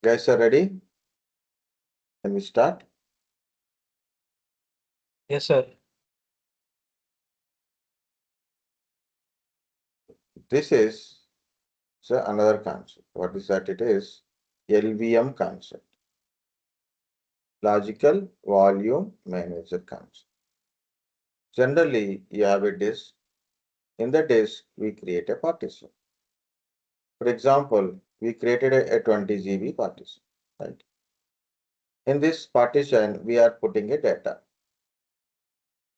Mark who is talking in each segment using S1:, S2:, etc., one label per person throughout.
S1: Guys are ready? Can we start?
S2: Yes, sir.
S1: This is another concept. What is that? It is LVM concept. Logical Volume Manager concept. Generally, you have a disk. In the disk, we create a partition. For example, we created a 20 GB partition. Right? In this partition, we are putting a data.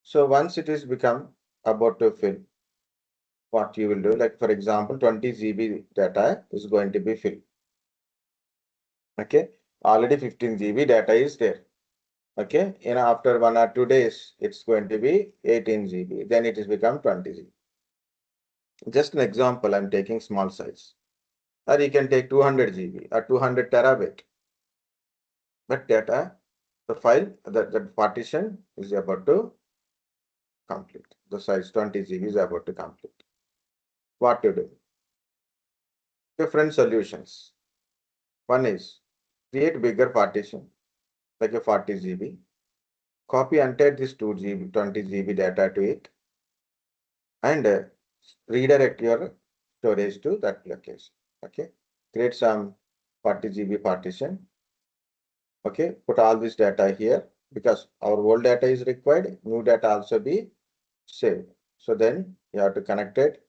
S1: So once it is become about to fill, what you will do, like for example, 20 GB data is going to be filled. Okay, already 15 GB data is there. Okay, after 1 or 2 days, it's going to be 18 GB. Then it is become 20 GB. Just an example, I'm taking small size. Or you can take 200 GB or 200 terabyte. But data, the file, the partition is about to complete. The size 20 GB is about to complete. What to do? Different solutions. One is create bigger partition, like a 40 GB. Copy entire this 2 GB, 20 GB data to it, and redirect your storage to that location. Okay, create some 40 GB partition. Okay, put all this data here because our old data is required, new data also be saved. So then you have to connect it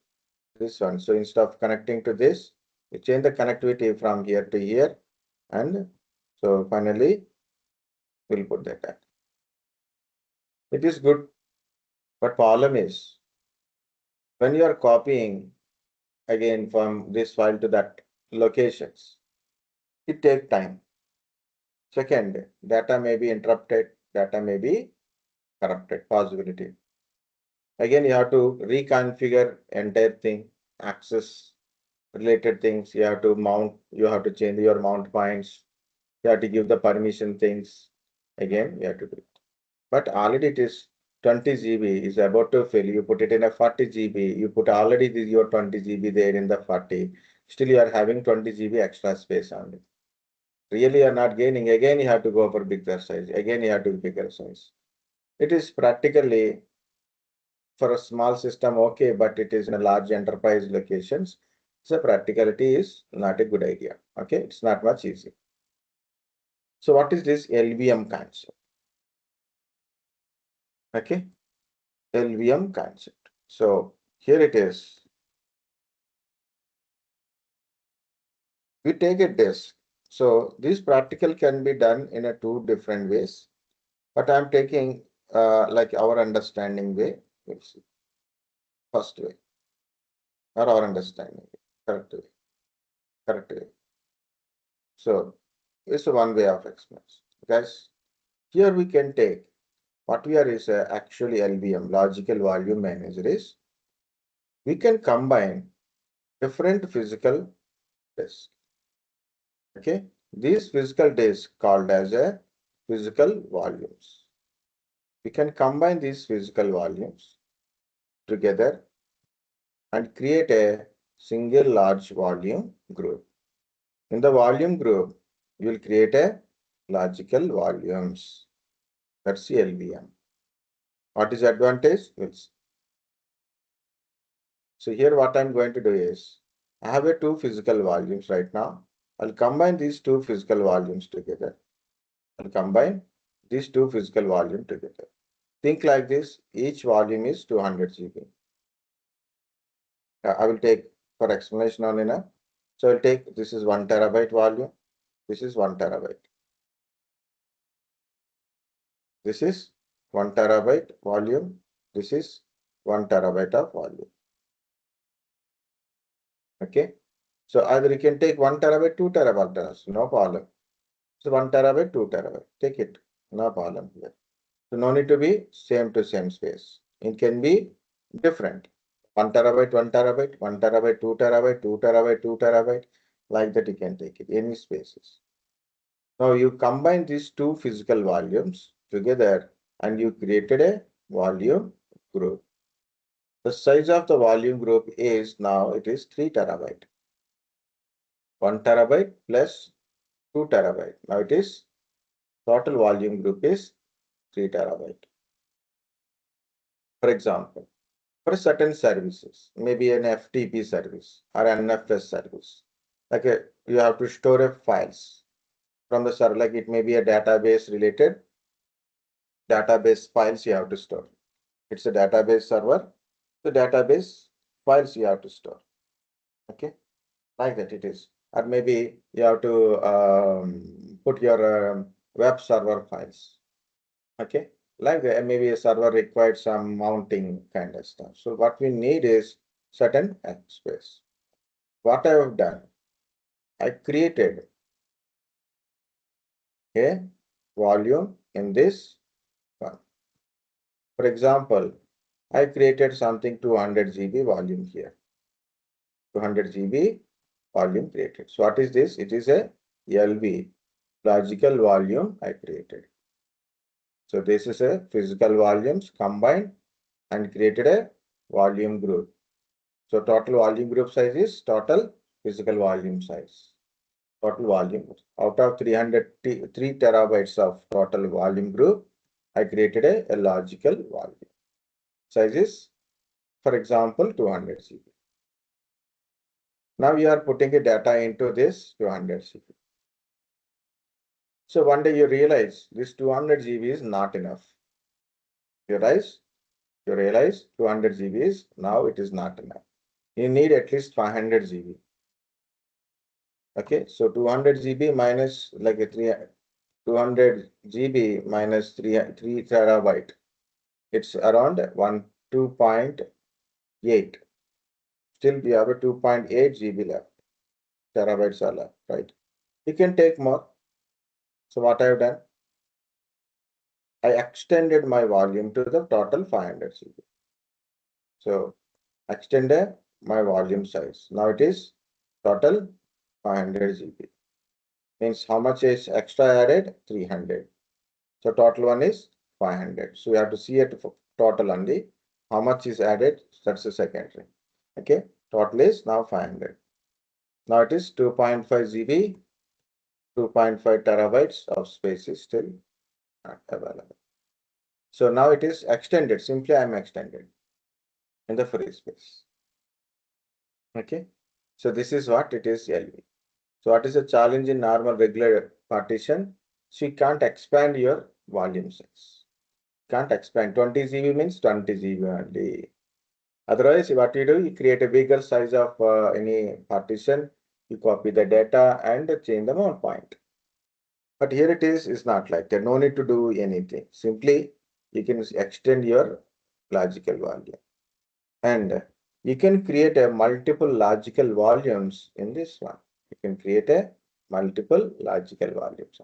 S1: this one. So instead of connecting to this, you change the connectivity from here to here, and so finally we'll put that data. It is good, but problem is when you are copying again from this file to that locations, it takes time. Second, data may be interrupted, data may be corrupted, possibility. Again, you have to reconfigure entire thing, access related things. You have to mount, you have to change your mount points. You have to give the permission things. Again, you have to do it. But already it is 20 GB is about to fill. You put it in a 40 GB. You put already your 20 GB there in the 40. Still, you are having 20 GB extra space on it. Really, you are not gaining. Again, you have to go for bigger size. Again, you have to bigger size. It is practically for a small system, okay, but it is in a large enterprise locations. So practicality is not a good idea. Okay, it's not much easy. So what is this LVM concept? Okay, LVM concept. So here it is. We take a disk. So this practical can be done in a two different ways, but I'm taking like our understanding way. Let's see. First way or our understanding way. Correct way. Correct way. So it's one way of explanation. Guys, here we can take what we are is actually LVM, logical volume manager is we can combine different physical disks. Okay, these physical disks called as a physical volumes. We can combine these physical volumes together and create a single large volume group. In the volume group, you will create a logical volumes. That's the LVM. What is the advantage? So here what I'm going to do is, I have a two physical volumes right now. I'll combine these two physical volumes together. I'll combine these two physical volumes together. Think like this, each volume is 200 GB. I will take for explanation only now. So I'll take, this is 1 terabyte volume. This is 1 terabyte. This is 1 terabyte volume. This is 1 terabyte of volume. Okay. So either you can take 1 terabyte, 2 terabyte, no problem. So 1 terabyte, 2 terabyte, take it, no problem here. So no need to be same to same space. It can be different. 1 terabyte, 1 terabyte, 1 terabyte, 2 terabyte, 2 terabyte, 2 terabyte, like that you can take it, any spaces. Now you combine these two physical volumes together and you created a volume group. The size of the volume group is now it is 3 terabyte. 1 terabyte plus 2 terabyte. Now it is total volume group is 3 terabyte. For example, for certain services, maybe an FTP service or NFS service, like you have to store a files from the server, like it may be a database related database files you have to store. It's a database server, the database files you have to store. Okay, like that it is. Or maybe you have to put your web server files. Okay, like that, maybe a server required some mounting kind of stuff. So what we need is certain space. What I have done, I created a volume in this one. For example, I created something 200 GB volume here. 200 GB volume created. So what is this? It is a LV, logical volume I created. So this is a physical volumes combined and created a volume group. So total volume group size is total physical volume size. Total volume. Out of 3 terabytes of total volume group, I created a logical volume. Size is, for example, 200 GB. Now we are putting a data into this 200 GB. So one day you realize this 200 GB is not enough. You realize 200 GB is now it is not enough. You need at least 500 GB. Okay, so 200 GB minus like a 200 GB minus 3 terabyte. It's around 2.8. Still we have a 2.8 GB left. Terabytes are left, right? You can take more. So what I have done, I extended my volume to the total 500 GB. So extended my volume size. Now it is total 500 GB. Means how much is extra added? 300. So total one is 500. So we have to see it total only. How much is added? That's the secondary. Okay. Total is now 500. Now it is 2.5 GB, 2.5 terabytes of space is still not available. So now it is extended. Simply I am extended in the free space. Okay. So this is what it is LV. So what is the challenge in normal regular partition? So you can't expand your volume size. Can't expand. 20 GB means 20 GB only. Otherwise, what you do, you create a bigger size of any partition, you copy the data and change the mount point. But here it is not like that. No need to do anything. Simply, you can extend your logical volume. And you can create a multiple logical volumes in this one. You can create a multiple logical volumes.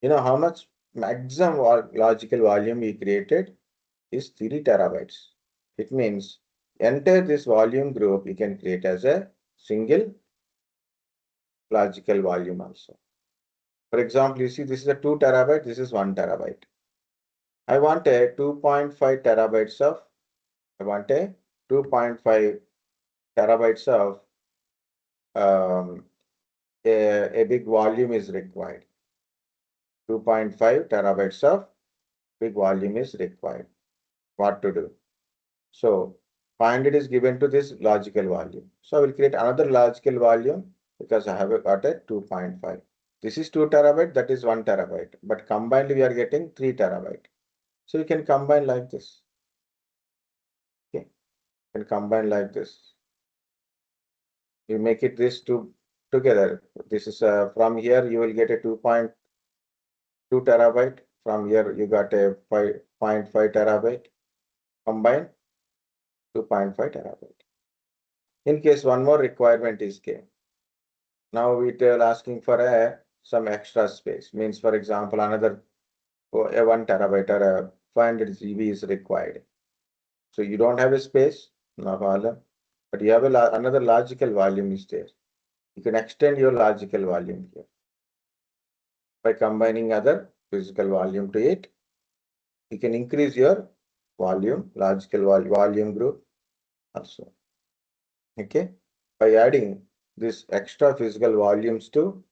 S1: You know how much maximum logical volume we created is 3 terabytes. It means enter this volume group you can create as a single logical volume also. For example, you see this is a 2 terabyte, this is 1 terabyte. I want a 2.5 terabytes of, I want a 2.5 terabytes of a big volume is required. 2.5 terabytes of big volume is required. What to do? So 500 is given to this logical volume. So I will create another logical volume because I have got a 2.5. This is 2 terabyte, that is 1 terabyte. But combined we are getting 3 terabyte. So you can combine like this. Okay, you can combine like this. You make it this two together. This is from here you will get a 2.2 terabyte. From here you got a 5.5 terabyte. Combine 2.5 terabyte. In case one more requirement is came. Now we are asking for some extra space. Means for example another a 1 terabyte or a 500 GB is required. So you don't have a space, no problem. But you have another logical volume is there. You can extend your logical volume here by combining other physical volume to it. You can increase your volume, logical volume group also. Okay, by adding this extra physical volumes to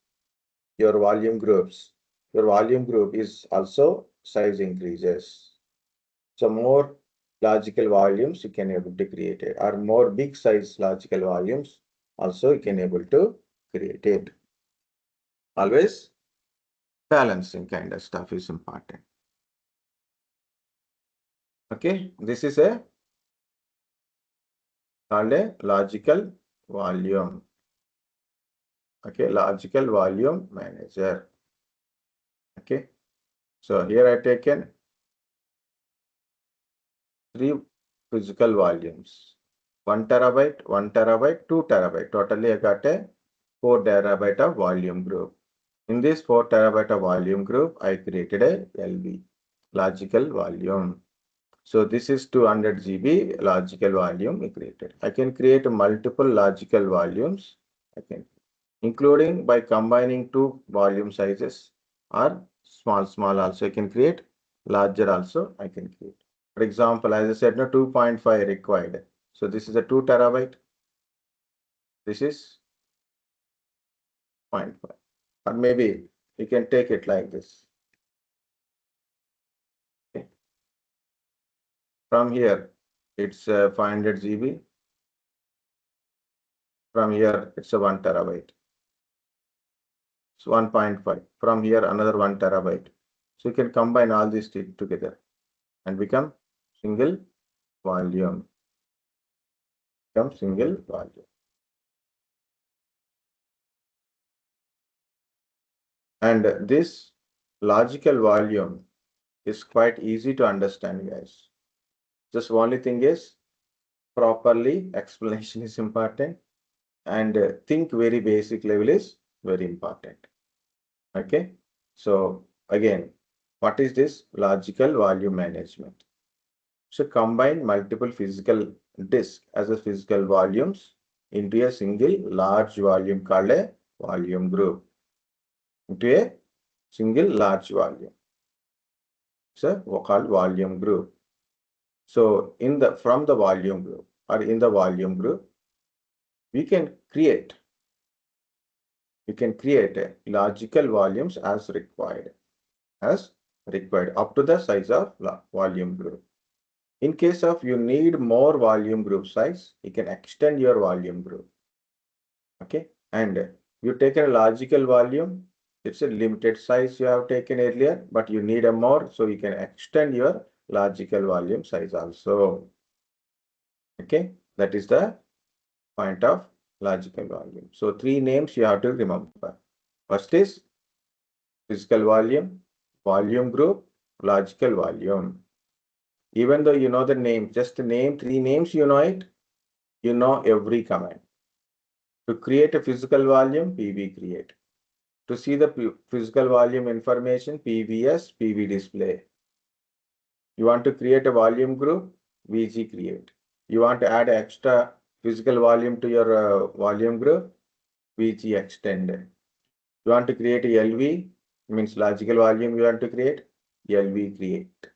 S1: your volume groups, your volume group is also size increases. So more logical volumes you can able to create it, or more big size logical volumes also you can able to create it. Always balancing kind of stuff is important. Okay, this is a called a logical volume. Okay, logical volume manager. Okay, so here I taken 3 physical volumes. 1 terabyte, 1 terabyte, 2 terabyte. Totally I got a 4 terabyte of volume group. In this 4 terabyte of volume group, I created a LV, logical volume. So this is 200 GB logical volume we created. I can create multiple logical volumes. I can, including by combining 2 volume sizes, or small also I can create, larger also I can create. For example, as I said, no 2.5 required. So this is a 2 terabyte. This is 0.5. Or maybe you can take it like this. Okay. From here, it's 500 GB. From here, it's a 1 terabyte. So 1.5. From here, another 1 terabyte. So you can combine all these together and become single volume. Become single volume. And this logical volume is quite easy to understand, guys. Just only thing is properly explanation is important, and think very basic level is very important. Okay, so again, what is this logical volume management? So combine multiple physical disk as a physical volumes into a single large volume called a volume group, into a single large volume. So called volume group. So from the volume group, or in the volume group, we can create logical volumes as required up to the size of volume group. In case of you need more volume group size, you can extend your volume group. Okay, and you take a logical volume, it's a limited size you have taken earlier, but you need a more, so you can extend your logical volume size also. Okay, that is the point of logical volume. So 3 names you have to remember. First is physical volume, volume group, logical volume. Even though you know the name, just name 3 names, you know it, you know every command. To create a physical volume, PV create. To see the physical volume information, PVS, PV display. You want to create a volume group, VG create. You want to add extra physical volume to your volume group, VG extend. You want to create a LV, means logical volume you want to create, LV create.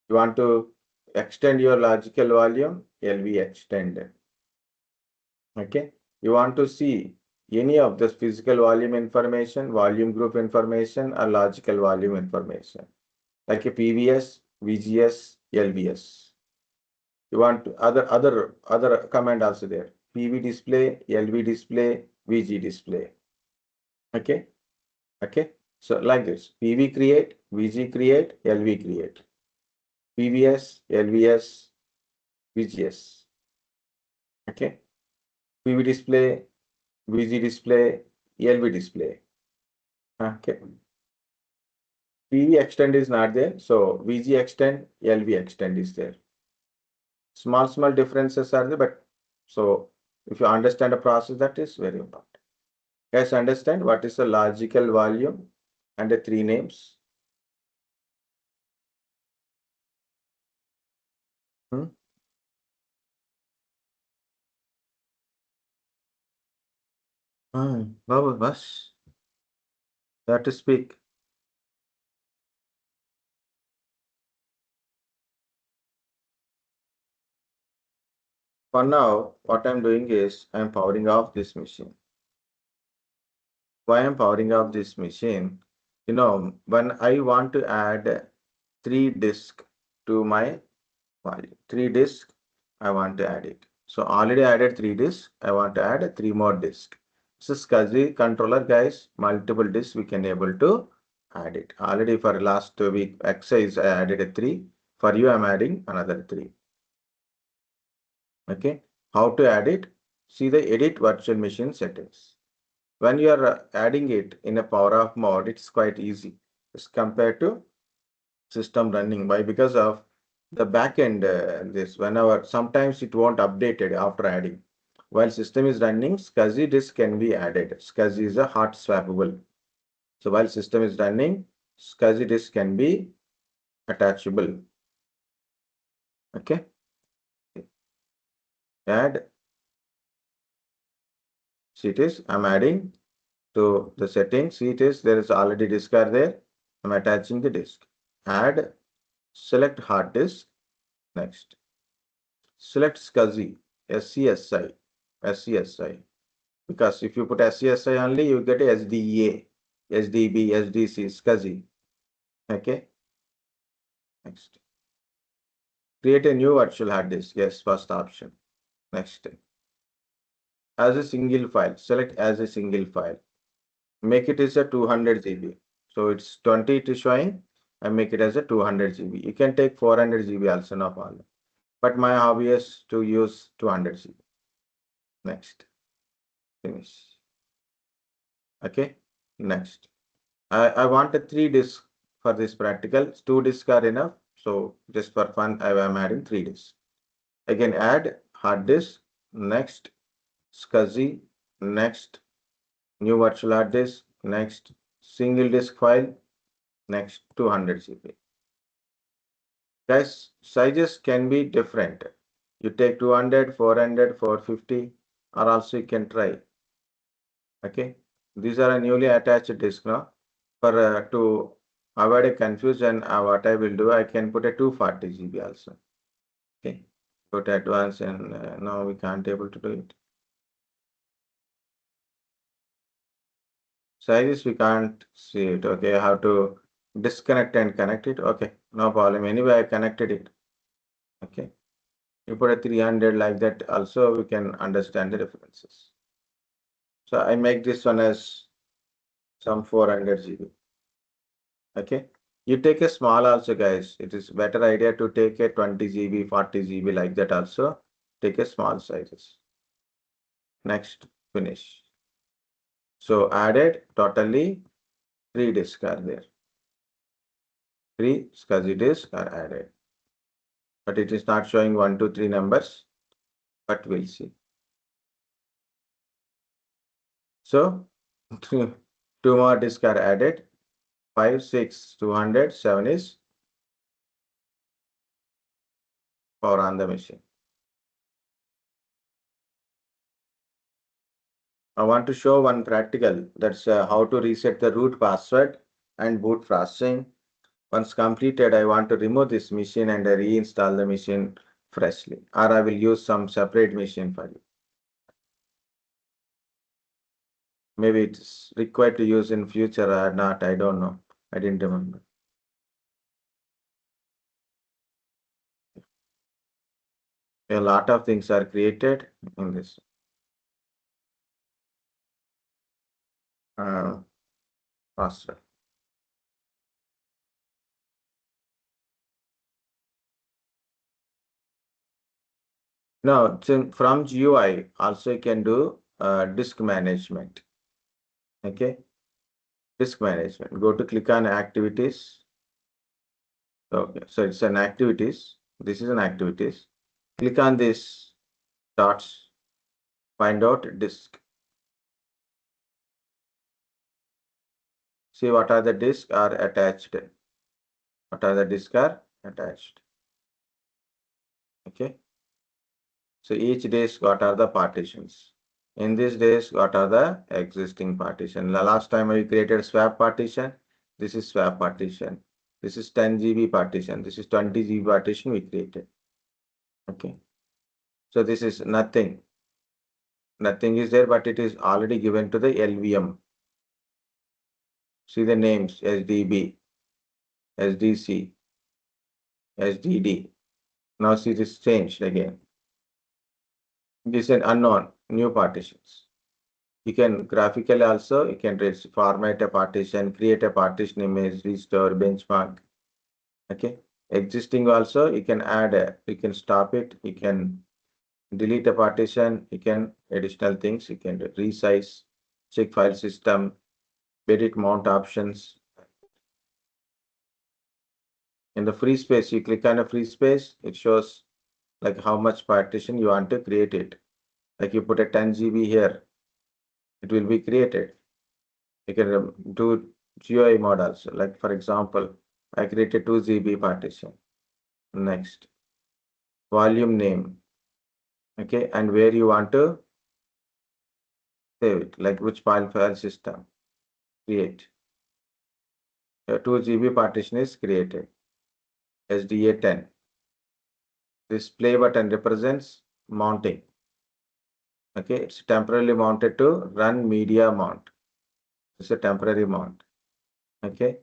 S1: You want to extend your logical volume, LV extend. Okay. You want to see any of this physical volume information, volume group information, or logical volume information, like a PVS, VGS, LVS. You want other command also there. PV display, LV display, VG display. Okay. Okay. So like this, PV create, VG create, LV create. PVS, LVS, VGS. Okay. PV display, VG display, LV display. Okay. PV extend is not there. So VG extend, LV extend is there. Small differences are there, but so if you understand the process, that is very important. Guys, understand what is the logical volume and the 3 names? Baba, bas. That to speak. For now, what I'm doing is I'm powering off this machine. why I'm powering off this machine, when I want to add 3 disk to my file, 3 disk, I want to add it. So already added 3 disks, I want to add 3 more disks. So SCSI controller guys, multiple disks we can able to add it. Already for last week exercise I added a 3. For you I'm adding another 3. Okay. How to add it? See the edit virtual machine settings. When you are adding it in a power off mode, it's quite easy as compared to system running. Why? Because of the backend this whenever sometimes it won't update it after adding. While system is running, SCSI disk can be added. SCSI is a hot swappable. So while system is running, SCSI disk can be attachable. Okay. Add. See it is. I'm adding to the settings. See it is. There is already disk are there. I'm attaching the disk. Add. Select hard disk. Next. Select SCSI. SCSI. SCSI. Because if you put SCSI only, you get SDA, SDB, SDC, SCSI. Okay. Next. Create a new virtual hard disk. Yes, first option. Next. As a single file. Select as a single file. Make it as a 200 GB. So it's 20 it is showing. And make it as a 200 GB. You can take 400 GB also, no problem. But my hobby is to use 200 GB. Next. Finish. Okay. Next. I want a 3 disk for this practical. 2 disks are enough. So just for fun, I am adding 3 disks. Again, add hard disk. Next, SCSI. Next, new virtual hard disk. Next, single disk file. Next, 200 GB. Guys, sizes can be different. You take 200, 400, 450, or also you can try. Okay, these are a newly attached disk now. For to avoid a confusion, what I will do, I can put a 240 GB also. Okay, put advanced and now we can't able to do it. Sizes we can't see it. Okay, how to disconnect and connect it. Okay, no problem. Anyway, I connected it. Okay, you put a 300 like that. Also, we can understand the differences. So I make this one as some 400 GB. Okay. You take a small also, guys. It is better idea to take a 20 GB, 40 GB like that also. Take a small sizes. Next, finish. So added totally 3 disks are there. 3 SCSI disks are added. But it is not showing 1, 2, 3 numbers. But we'll see. So 2 more disks are added. 5, 6, 200, 7 is power on the machine. I want to show one practical. That's how to reset the root password and boot processing. Once completed, I want to remove this machine and reinstall the machine freshly, or I will use some separate machine for you. Maybe it's required to use in future or not. I don't know. I didn't remember. A lot of things are created in this. Password. Now, from GUI, also you can do disk management. Okay, disk management. Go to click on activities. Okay, so it's an activities. This is an activities. Click on this dots. Find out disk. See what are the disks are attached. What are the disks are attached. Okay. So each disk, what are the partitions? In this disk, what are the existing partition? The last time we created swap partition. This is swap partition. This is 10 GB partition. This is 20 GB partition we created. Okay. So this is nothing. Nothing is there, but it is already given to the LVM. See the names SDB, SDC, SDD. Now see this changed again. This is an unknown new partitions. You can graphically also, you can format a partition, create a partition image, restore, benchmark. Okay. Existing also, you can add, you can stop it, you can delete a partition, you can additional things, you can resize, check file system, edit mount options. In the free space, you click on a free space, it shows like how much partition you want to create it. Like you put a 10 GB here, it will be created. You can do GUI mode also. Like for example, I created 2 GB partition. Next, volume name. Okay, and where you want to save it, like which file system. Create. A 2 GB partition is created. SDA 10. This play button represents mounting. Okay, it's temporarily mounted to run media mount. It's a temporary mount. Okay,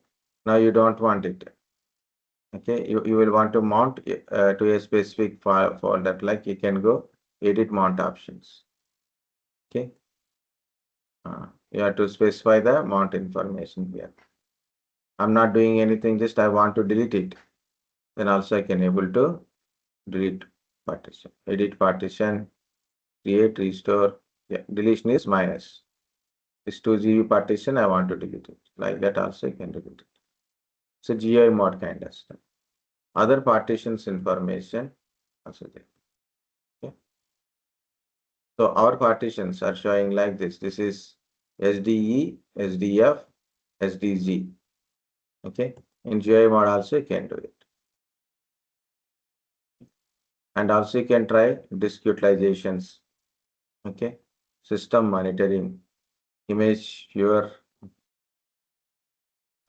S1: now you don't want it. Okay, you will want to mount to a specific file folder, like you can go edit mount options. Okay, you have to specify the mount information here. I'm not doing anything, just I want to delete it. Then also I can able to delete partition, edit partition, create, restore. Yeah, deletion is minus. This 2 GB partition, I want to delete it. Like that also you can delete it. So GUI mode kind of stuff. Other partitions information also there. Okay. So our partitions are showing like this. This is SDE, SDF, SDG. Okay. In GUI mode also you can do it. And also you can try disk utilizations. Okay. System monitoring, image viewer.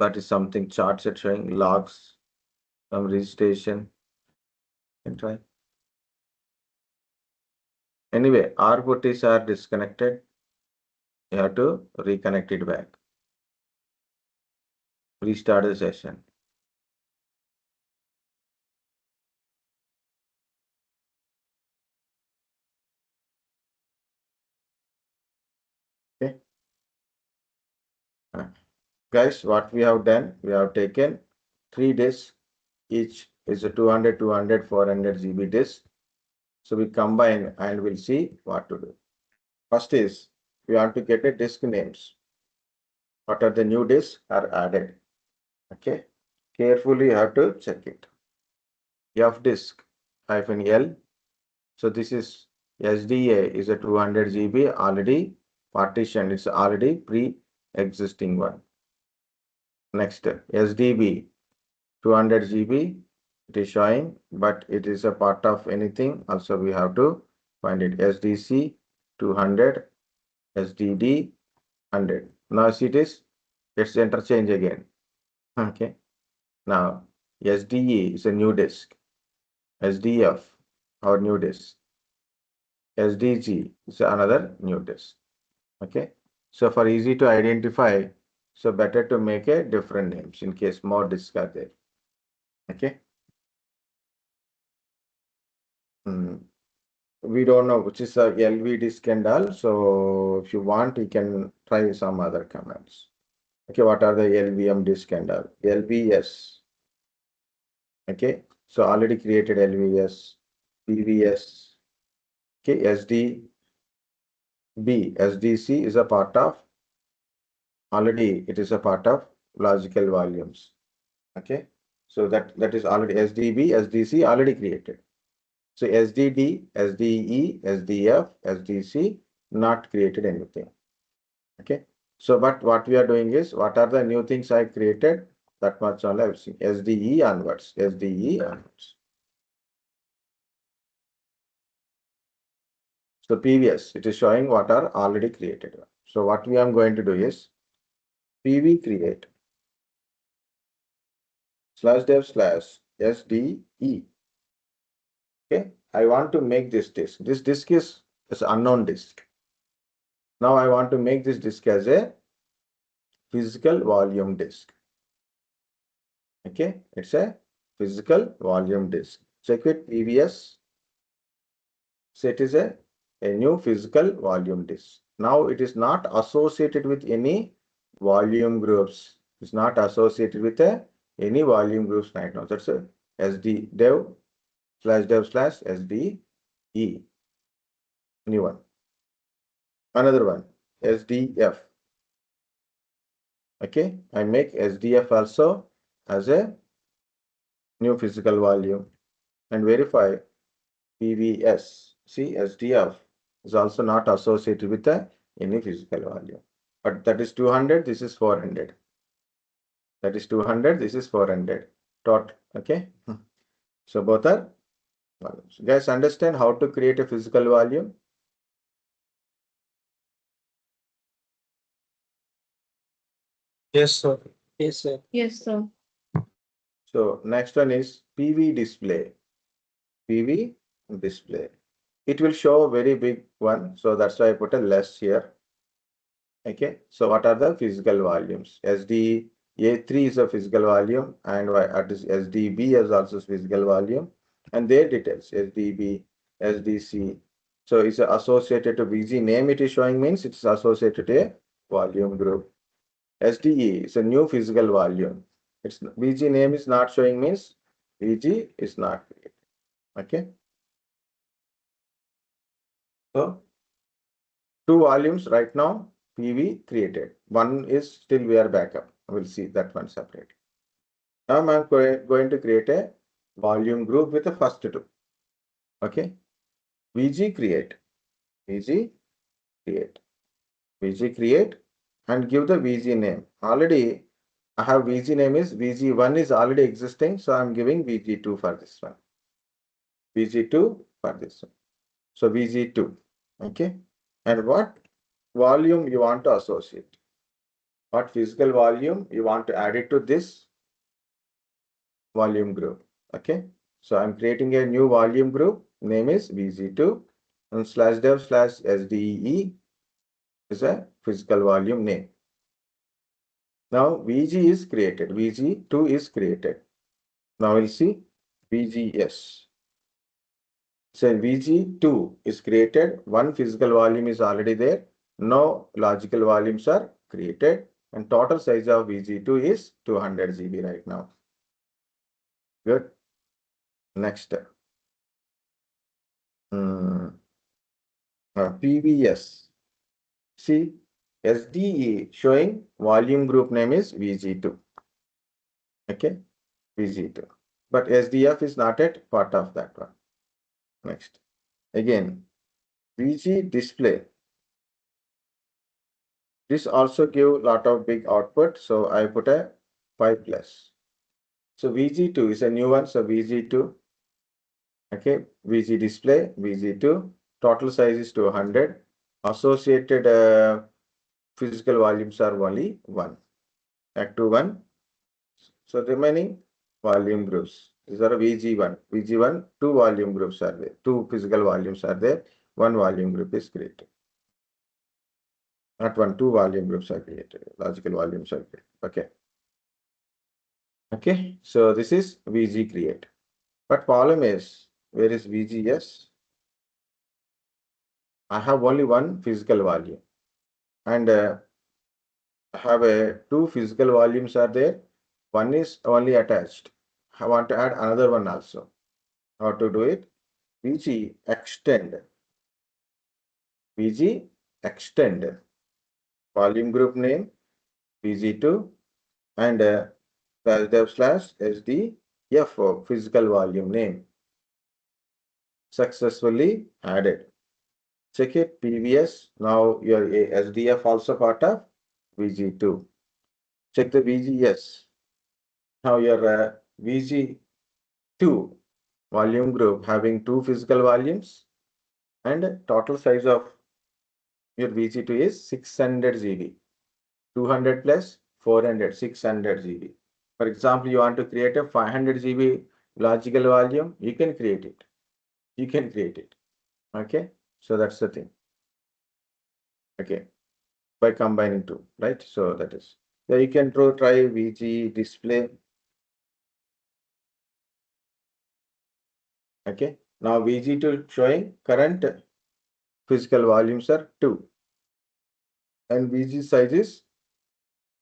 S1: That is something charts are showing, logs, some registration. You can try. Anyway, our putties are disconnected. You have to reconnect it back. Restart the session. Okay. Guys, what we have done, we have taken 3 disks, each is a 200, 200, 400 GB disk. So we combine and we'll see what to do. First is, we want to get a disk names. What are the new disks are added? Okay. Carefully you have to check it. F disk -L. So this is SDA is a 200 GB already partitioned. It's already pre-existing one. Next, SDB 200 GB. It is showing, but it is a part of anything. Also, we have to find it. SDC 200, SDD 100. Now see this. Let's interchange again. Okay. Now SDE is a new disk. SDF our new disk. SDG is another new disk. Okay. So for easy to identify, so better to make a different names in case more disks are there. Okay. We don't know which is a LV disk and all. So if you want, you can try some other commands. Okay, what are the LVM disk and all? LVS. Okay, so already created LVS, PVS. Okay, SDB, SDC is a part of, already it is a part of logical volumes. Okay, so that is already SDB, SDC already created. So SDD, SDE, SDF, SDC not created anything. Okay. So but what we are doing is, what are the new things I created? That much only I've seen. SDE onwards. SDE onwards. So PVS, it is showing what are already created. So what we are going to do is PV create /dev/SDE. Okay. I want to make this disk. This disk is unknown disk. Now I want to make this disk as a physical volume disk. Okay, it's a physical volume disk. Check with PVS. So it is a new physical volume disk. Now it is not associated with any volume groups. It's not associated with any volume groups right now. That's a SD dev /dev/ SDE. New one. Another one, SDF. Okay, I make SDF also as a new physical volume and verify PVS. See, SDF is also not associated with any physical volume. But that is 200, this is 400. That is 200, this is 400. Okay. So both are volumes. You guys understand how to create a physical volume?
S2: Yes, sir. Yes, sir.
S3: Yes, sir.
S1: So next one is PV display. PV display. It will show a very big one. So that's why I put a less here. Okay. So what are the physical volumes? SDA3 is a physical volume and SDB is also physical volume and their details SDB, SDC. So it's associated to VG name it is showing means it's associated to a volume group. SDE is a new physical volume. Its VG name is not showing means VG is not created. Okay. So two volumes right now PV created. One is still we are backup. We'll see that one separate. Now I'm going to create a volume group with the first two. Okay. VG create. VG create. VG create and give the VG name. Already I have VG name is VG1 is already existing. So I'm giving VG2 for this one. VG2 for this one. So VG2. Okay. And what volume you want to associate? What physical volume you want to add it to this volume group? Okay. So I'm creating a new volume group. Name is VG2 and /dev/SDE is a physical volume name. Now VG is created. VG2 is created. Now we'll see VGS. So VG2 is created. One physical volume is already there. No logical volumes are created. And total size of VG2 is 200 GB right now. Good. Next. PVS. See, SDE showing volume group name is VG2. Okay, VG2. But SDF is not yet part of that one. Next. Again, VG display. This also give lot of big output. So I put a 5 plus. So VG2 is a new one. So VG2. Okay, VG display, VG2. Total size is 200. Associated physical volumes are only 1. Active 1. So remaining volume groups. These are VG1. VG1, 2 volume groups are there. 2 physical volumes are there. 1 volume group is created. Not 1, 2 volume groups are created. Logical volumes are created. Okay. Okay. So this is VG create. But problem is, where is VGS? I have only 1 physical volume. And I have a 2 physical volumes are there. One is only attached. I want to add another one also. How to do it? VG extend. VG extend. Volume group name VG2 and /dev/SDF physical volume name. Successfully added. Check it PVS. Now your SDF also part of VG2. Check the VGS. Now your VG2 volume group having 2 physical volumes and total size of your VG2 is 600 GB. 200 plus 400, 600 GB. For example, you want to create a 500 GB logical volume, you can create it. You can create it. Okay. So that's the thing. Okay. By combining two, right? So that is. So you can try VG display. Okay. Now VG2 showing current physical volumes are 2 and VG size is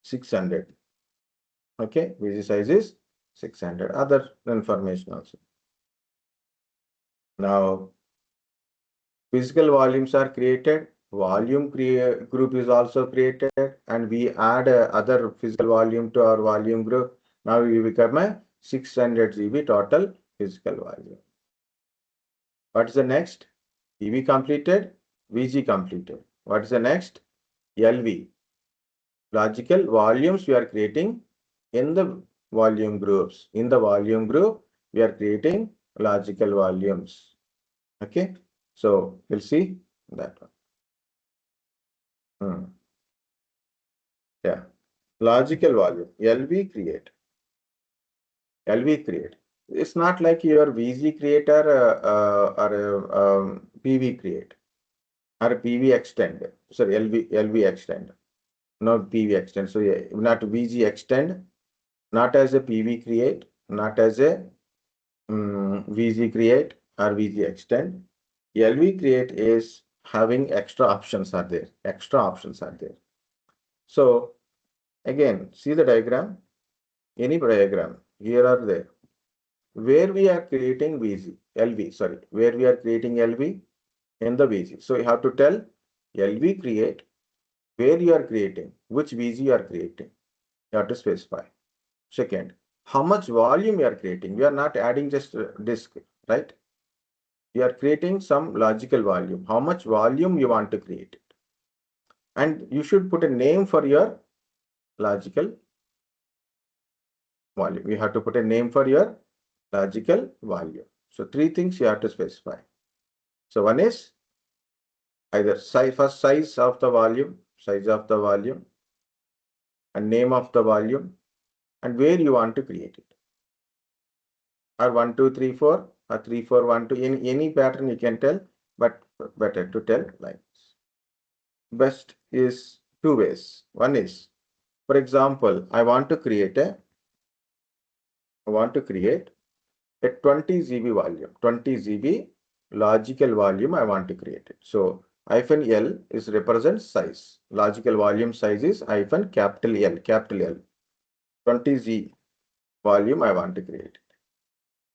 S1: 600. Okay. VG size is 600. Other information also. Now physical volumes are created. Volume group is also created, and we add other physical volume to our volume group. Now we become a 600 GB total physical volume. What is the next? EV completed, VG completed. What is the next? LV. Logical volumes we are creating in the volume groups. In the volume group, we are creating logical volumes. Okay. So we'll see that one. Yeah. Logical volume. LV create. LV create. It's not like your VG create or PV create or PV extend. Sorry, LV extend. No PV extend. So yeah, not VG extend, not as a PV create, not as a VG create or VG extend. LV create is having extra options are there. Extra options are there. So again, see the diagram. Any diagram here or there. Where we are creating VG, LV, sorry, where we are creating LV in the VG. So you have to tell LV create where you are creating, which VG you are creating. You have to specify. Second, how much volume you are creating. We are not adding just disk, right? We are creating some logical volume. How much volume you want to create it. And you should put a name for your logical volume. You have to put a name for your logical volume. So three things you have to specify. So one is either first size of the volume, and name of the volume, and where you want to create it. Or 1, 2, 3, 4, or 3, 4, 1, 2, any pattern you can tell, but better to tell like this. Best is two ways. One is, for example, I want to create a 20 GB volume, 20 GB logical volume I want to create it. So hyphen L is represents size. Logical volume size is hyphen capital L, 20 Z volume I want to create.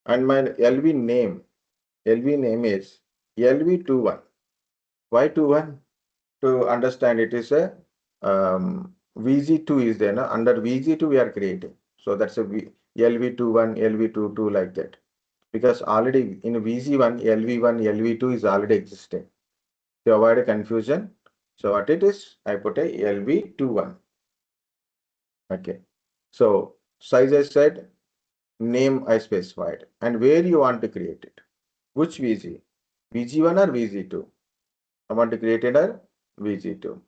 S1: And my LV name is LV21. Why 21? To understand it is a VG2 is there. No? Under VG2 we are creating. So that's a LV21, LV22 like that. Because already in VG1, LV1, LV2 is already existing. To avoid a confusion, so what it is, I put a LV21. Okay. So size I said, name I specified, and where you want to create it. Which VG? VG1 or VG2? I want to create it as VG2.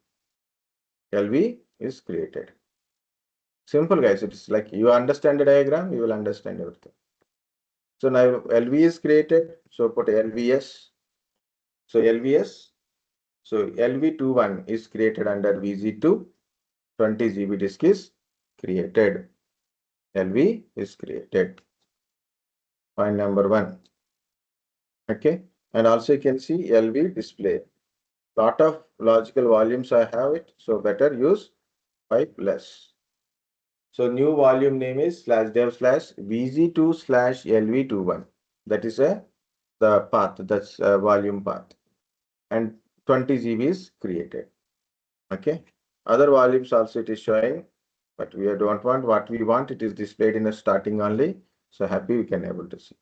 S1: LV is created. Simple guys, it's like you understand the diagram, you will understand everything. So now LV is created, so put LVS. So LVS, so LV21 is created under VG2, 20 GB disk is created. LV is created. Point number 1. Okay, and also you can see LV display. Lot of logical volumes I have it, so better use 5 less. So new volume name is /dev/vg2/lv21. That is the path, that's a volume path, and 20 GB is created. Okay, other volumes also it is showing, but we don't want what we want. It is displayed in the starting only. So happy we can able to see.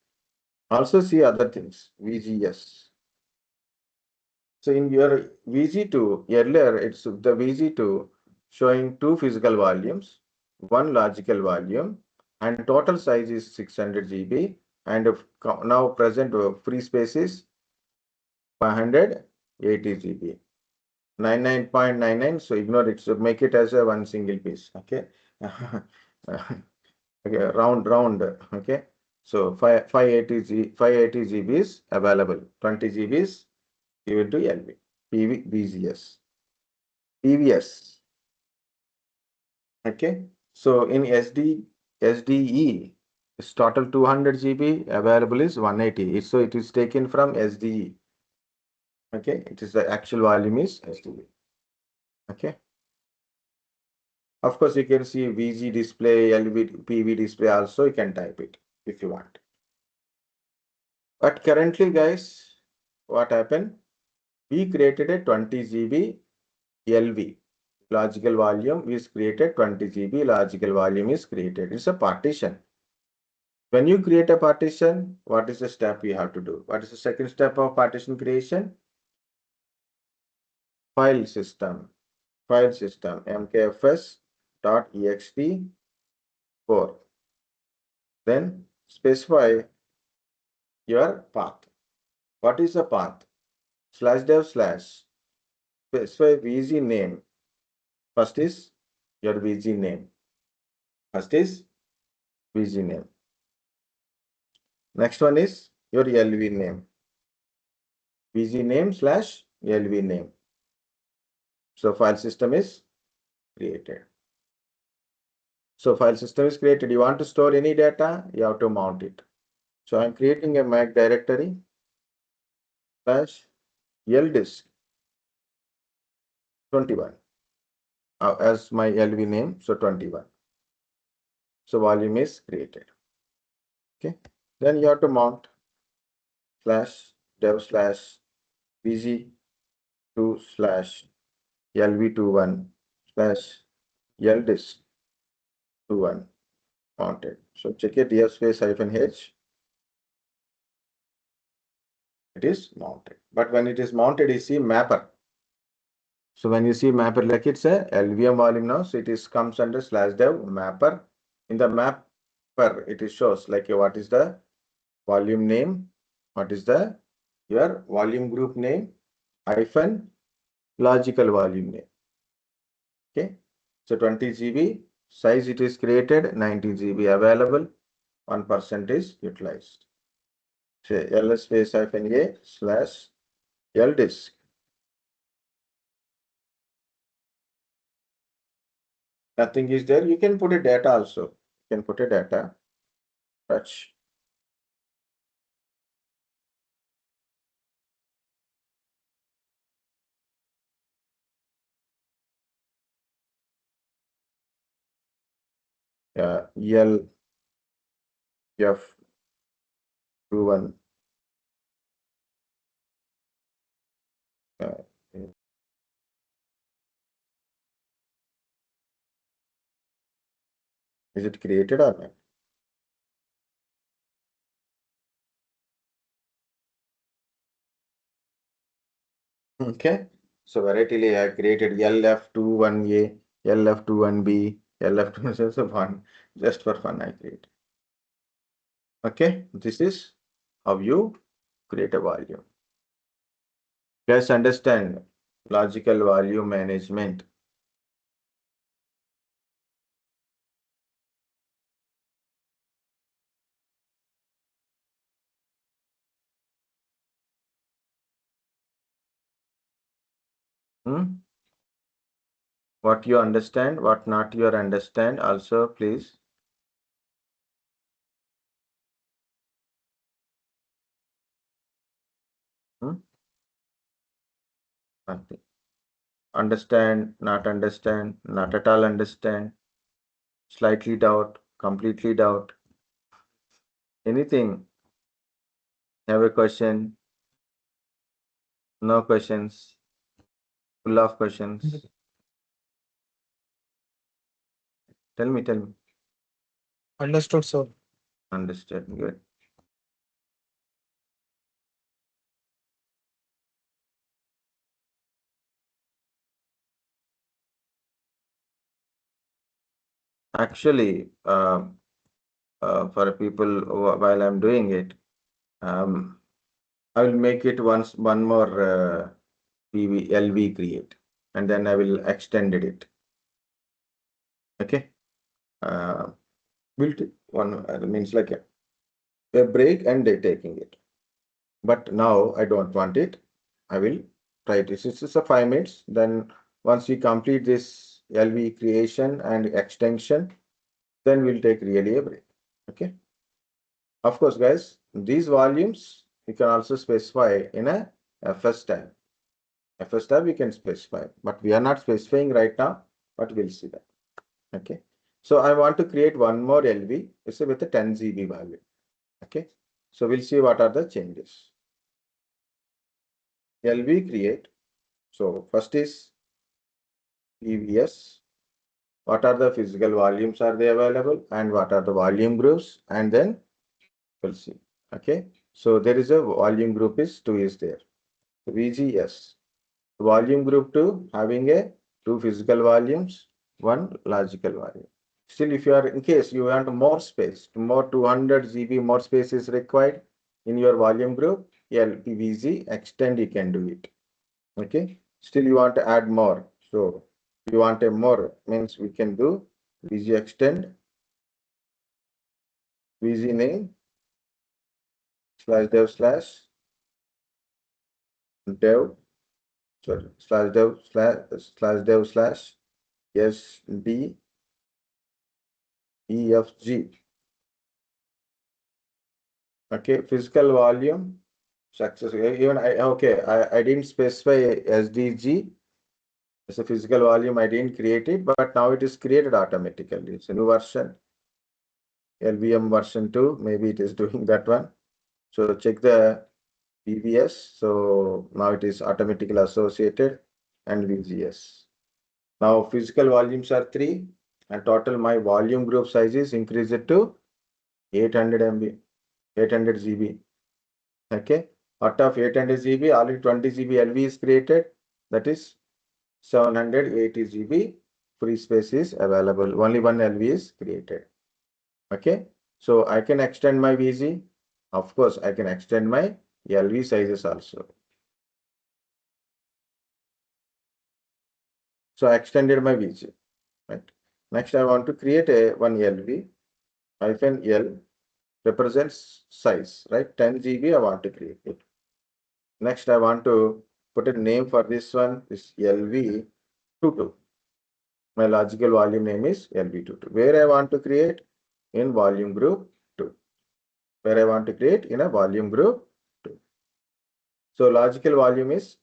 S1: Also see other things, VGS. So in your VG2, earlier it's the VG2 showing 2 physical volumes, 1 logical volume, and total size is 600 GB. And now present free space is 580 GB. 99.99. So ignore it. So make it as a one single piece. Okay. Okay. Round. Okay. So 580 GB is available. 20 GB is given to LV. PVGS. PVS. Okay. So in SDE, it's total 200 GB, available is 180. So it is taken from SDE. Okay. It is the actual volume is SDE. Okay. Of course, you can see VG display, PV display also, you can type it if you want. But currently, guys, what happened? We created a 20 GB LV. Logical volume is created, 20 GB logical volume is created. It's a partition. When you create a partition, what is the step you have to do? What is the second step of partition creation? File system. File system mkfs.ext4. Then specify your path. What is the path? /dev/ specify VG name. First is your VG name. First is VG name. Next one is your LV name. VG name / LV name. So file system is created. So file system is created. You want to store any data, you have to mount it. So I'm creating a Mac directory /ldisk 21 as my LV name. So 21. So volume is created. Okay. Then you have to mount /dev/ VG2 / LV21 / LDisk 21 mounted. So check it df -h. It is mounted. But when it is mounted, you see mapper. So when you see mapper, like it's a LVM volume now, so it is comes under /dev mapper. In the mapper, it is shows like what is the volume name, what is the your volume group name, hyphen logical volume name. Okay. So 20 GB size it is created, 90 GB available, 1% is utilized. Say ls -a /ldisk. Nothing is there. You can put a data also. You can put a data. Touch. LF21. Is it created or not? Okay. So variably I created LF21A, LF21B, LF21, so fun. Just for fun I create. Okay. This is how you create a volume. Guys, understand logical volume management. What you understand, what not you understand also, please. Nothing. Understand, not at all understand, slightly doubt, completely doubt. Anything? Have a question? No questions? Full of questions? Tell me.
S2: Understood, sir.
S1: Understood. Good. Actually, for people while I'm doing it, I will make it one more PV LV create, and then I will extend it. Okay. Built one means like a break and they taking it. But now I don't want it. I will try this. It's just a 5 minutes. Then once we complete this LV creation and extension, then we'll take really a break. Okay. Of course, guys, these volumes you can also specify in a FS tab. FS tab we can specify, but we are not specifying right now, but we'll see that. Okay. So I want to create one more LV. It's with a 10 GB value. Okay. So we'll see what are the changes. LV create. So first is EVS. What are the physical volumes are they available and what are the volume groups, and then we'll see. Okay. So there is a volume group is 2 is there. VGS. Volume group 2 having a 2 physical volumes, 1 logical volume. Still, if you are in case you want more space, more 200 GB more space is required in your volume group, LPVG extend you can do it. Okay. Still you want to add more. So you want a more means we can do VG extend, VG name /dev /dev sorry /dev SDEFG. Okay, physical volume success. Even I didn't specify SDG as a physical volume. I didn't create it, but now it is created automatically. It's a new version, LVM version 2. Maybe it is doing that one. So check the PVS. So now it is automatically associated and VGS. Now physical volumes are 3 and total my volume group size is increased to 800 MB, 800 GB. Okay. Out of 800 GB, already 20 GB LV is created. That is 780 GB free space is available. Only one LV is created. Okay. So I can extend my VG. Of course, I can extend my LV sizes also. So I extended my VG. Right. Next, I want to create a one LV -L represents size. Right. 10 GB I want to create it. Next, I want to put a name for this one is LV22. My logical volume name is LV22. Where I want to create in volume group 2. Where I want to create in a volume group 2. So logical volume is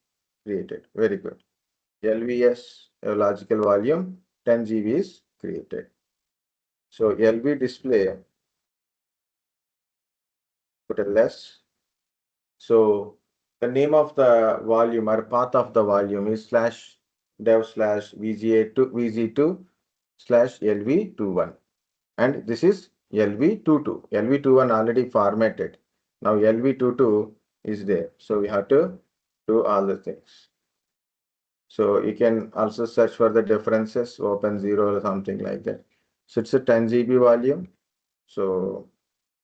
S1: created. Very good. LVS logical volume 10 GB is created. So LV display put a less. So the name of the volume or path of the volume is /dev/VGA2 VG2 /LV21, and this is LV22. LV21 already formatted. Now LV22 is there. So we have to do all the things. So you can also search for the differences, open 0 or something like that. So it's a 10 GB volume. So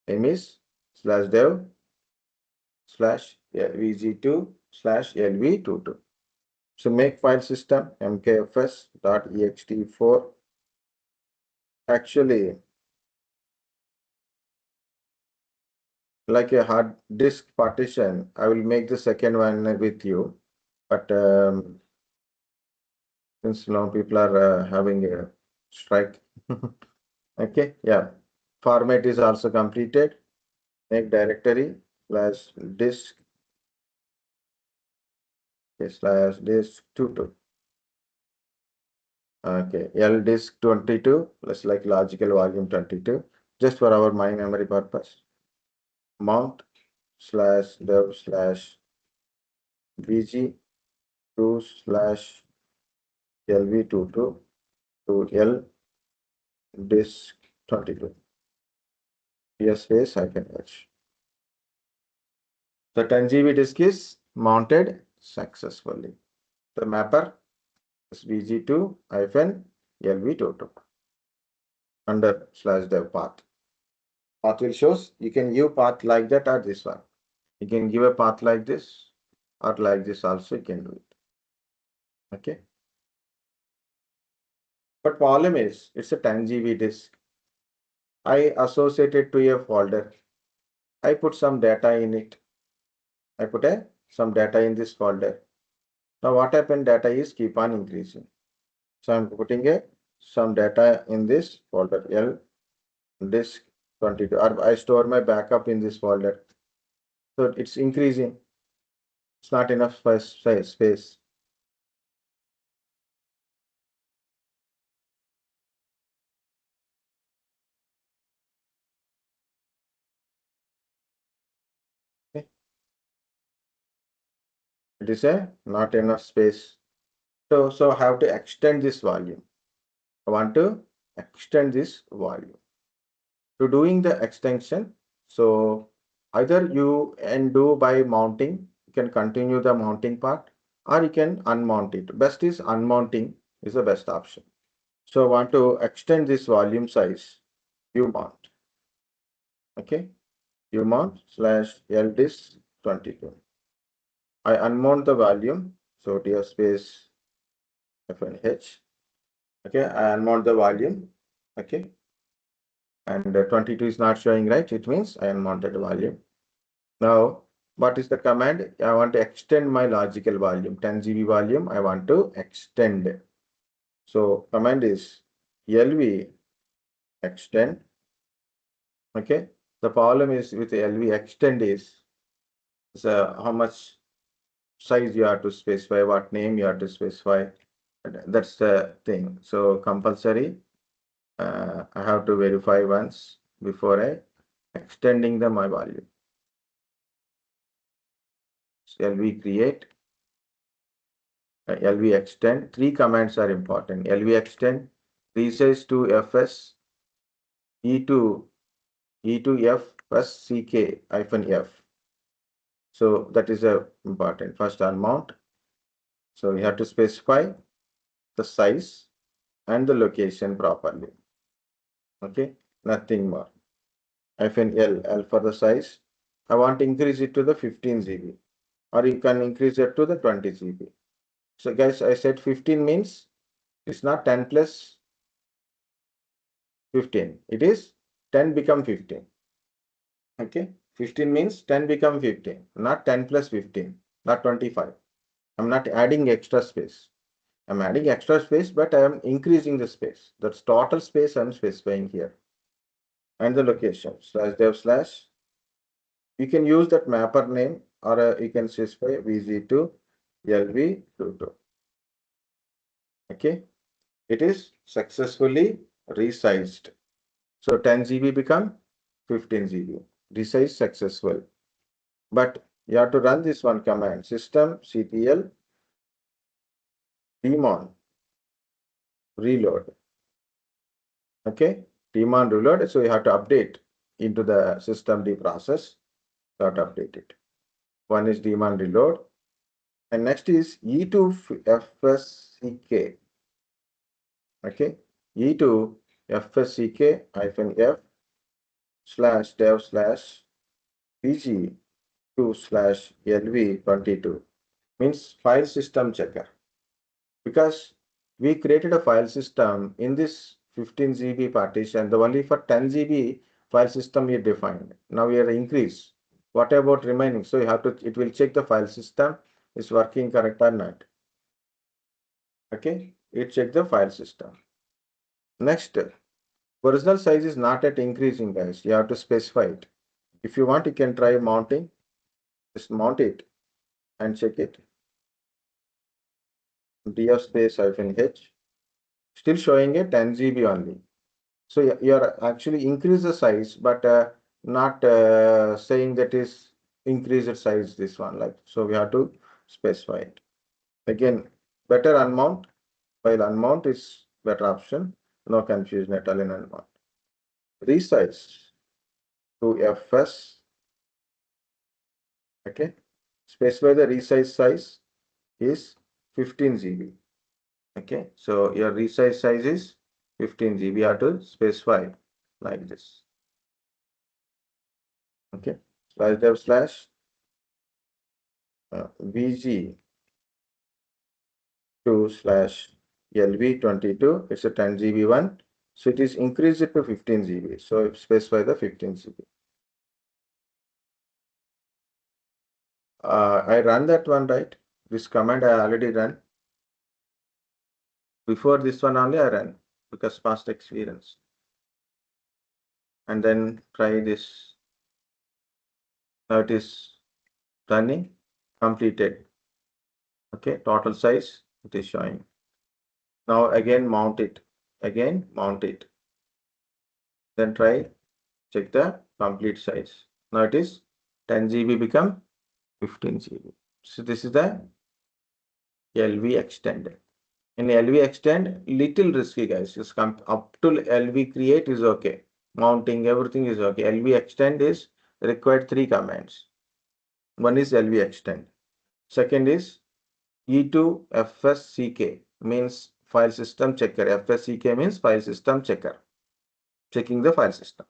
S1: name is /dev/VG2/LV22. So make file system mkfs.ext4. Actually, like a hard disk partition, I will make the second one with you. But since now people are having a strike, okay, yeah. Format is also completed. Make directory /disk /disk22. Okay, LDisk22 plus like logical volume 22, just for our my memory purpose. Mount /dev/VG2/LV22 to LDisk22. Yes, space I can watch. The 10 GB disk is mounted successfully. The mapper is VG2-LV22 under /dev path. Path will shows you can give path like that or this one. You can give a path like this or like this also you can do it. Okay. But problem is it's a 10 GB disk. I associate it to a folder. I put some data in it. I put some data in this folder. Now what happened? Data is keep on increasing. So I'm putting some data in this folder L disk 22, or I store my backup in this folder. So it's increasing. It's not enough space. Okay. It is not enough space. So I have to extend this volume. I want to extend this volume. To doing the extension, so either you can do by mounting, you can continue the mounting part, or you can unmount it. Best is unmounting is the best option. So I want to extend this volume size, you mount. Okay, you mount slash LDISC 22. I unmount the volume, so dear space FNH. Okay, I unmount the volume. Okay, and 22 is not showing, right? It means I unmounted the volume. Now, what is the command? I want to extend my logical volume, 10 GB volume. I want to extend. So command is LV extend. Okay. The problem is with LV extend is how much size you have to specify, what name you have to specify. That's the thing. So compulsory. I have to verify once before I extending my volume. So LV create. LV extend. Three commands are important. LV extend, resize to fs, e2 f plus ck hyphen f. So that is important. First unmount. So you have to specify the size and the location properly. Okay, nothing more. Hyphen L for the size. I want to increase it to the 15 GB, or you can increase it to the 20 GB. So guys, I said 15 means it's not 10 plus 15. It is 10 become 15. Okay. 15 means 10 become 15, not 10 plus 15, not 25. I'm not adding extra space. I'm adding extra space, but I am increasing the space. That's total space I'm specifying here. And the location slash dev slash. You can use that mapper name, or you can specify VZ2 LV22. Okay. It is successfully resized. So 10 GB become 15 GB. Resize successful. But you have to run this one command, systemctl daemon reload. Okay, daemon reload. So you have to update into the systemd process. You have to update it. One is daemon reload, and next is e2fsck. Okay, e2fsck -f slash dev slash pg2 slash lv22 means file system checker. Because we created a file system in this 15 GB partition, the only for 10 GB file system we defined. Now we are increase. What about remaining? So you have to, it will check the file system is working correct or not. Okay, it check the file system. Next, original size is not at increasing, guys. You have to specify it. If you want, you can try mounting. Just mount it and check it. df space -h. Still showing a 10 GB only. So you are actually increase the size, but not saying that is increased size this one. Like, so we have to specify it. Again, better unmount. While unmount is better option. No confusion at all in unmount. Resize to fs. Okay. Specify the resize size is 15 GB. Okay. So your resize size is 15 GB. You have to specify like this. Okay. Slash dev slash VG2 slash LV22. It's a 10 GB one. So it is increased to 15 GB. So specify the 15 GB. I run that one, right? This command I already run. Before this one only I ran because past experience. And then try this. Now it is running, completed. Okay, total size it is showing. Now again mount it. Again mount it. Then try check the complete size. Now it is 10 GB become 15 GB. So this is the LV extend. In LV extend, little risky guys. Just come up to LV create is okay. Mounting everything is okay. LV extend is required 3 commands. One is LV extend. Second is E2 FSCK means file system checker. FSCK means file system checker. Checking the file system.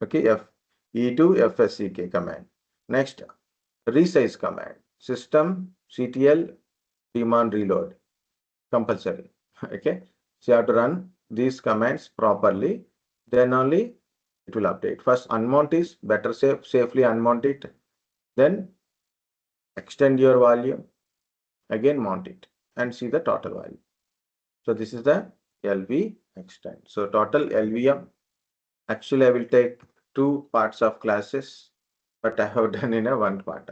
S1: Okay, E2 FSCK command. Next, resize command. System CTL demand reload. Compulsory. Okay. So you have to run these commands properly. Then only it will update. First, unmount is better safely unmount it. Then extend your volume. Again, mount it and see the total value. So this is the LV extend. So total LVM. Actually, I will take 2 parts of classes, but I have done in a 1 part.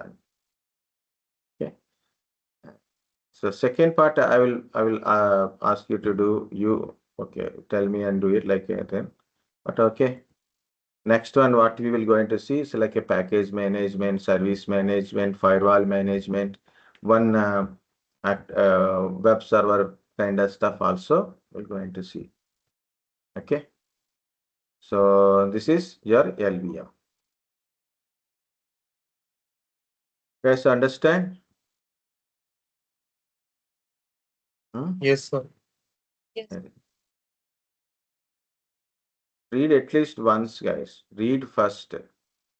S1: Okay. So second part, I will ask you to do. You okay? Tell me and do it like then. But okay. Next one, what we will going to see is like a package management, service management, firewall management, one web server kind of stuff also we're going to see. Okay. So this is your LVM. Guys, understand?
S2: Yes, sir.
S3: Yes.
S1: Read at least once, guys. Read first.